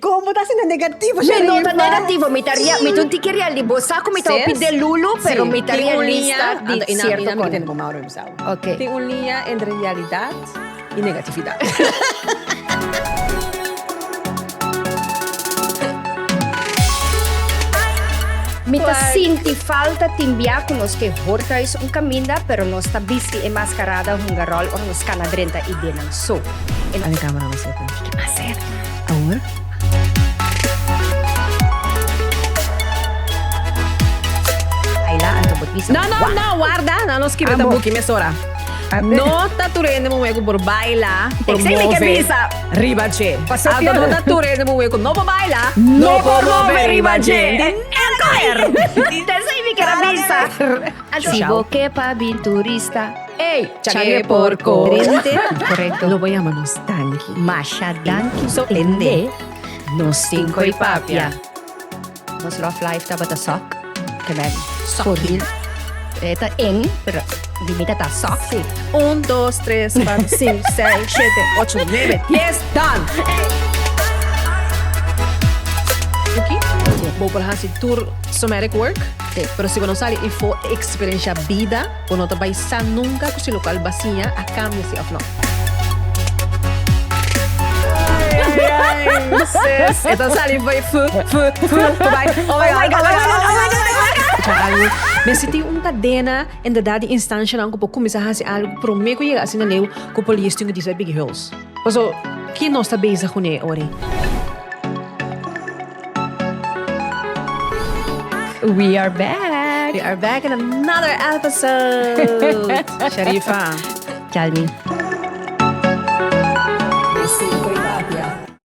Como tá sendo negativo, Me nota Charifa? negativo, mi tunti che reali sa mi Sis? opi de lulo, pero mi Tem realista di cierto con. con. Tem Mauro Bisau. Ok. Tem linha entre realidade e negatividade. Mita sinti falta timbia con los que hortais un caminda, pero no sta bisti e mascarada un garol o nos canadrenta i denan so. Ano ka mga masito? Acer. Amor? Ayla, anto bot bisa. No, guarda. No scrive Amo. buki, mesora. No taturende mo weko por baila, por Sei mi che move. bisa. Ribache. Passo Alto piano. no taturende mo weko no po baila, No por move, ribache. Te sei mi che era bisa. Sibo che pa bin turista. Ey, Chage chague porco. Trente. Correcto. Lo voy a llamamos tanki. Masha danki So, tende. Nos cinco y papia. Nos love life tabat a sock. Che ben. Sock. Eta eng, pero limita ta sock. Sí. 1, 2, 3, 4, 5, 6, 7, 8, 9, 10, done! Aqui, vou para esse tour somatic work. Sí. Pero si não sabe, e for experiência vida, ou não vai sair nunca com esse local vazio, a cambio se ou não. Sis. Então sabe, vai vai. Oh my God. Caralho. Mas se tem uma cadena, em verdade, instância não que começar a fazer algo, para mim que chega assim na leu, que o polícia tem que dizer big hills. Mas o que nós está bem com ele, ori? We are back. We are back in another episode. Charifa. Tell me.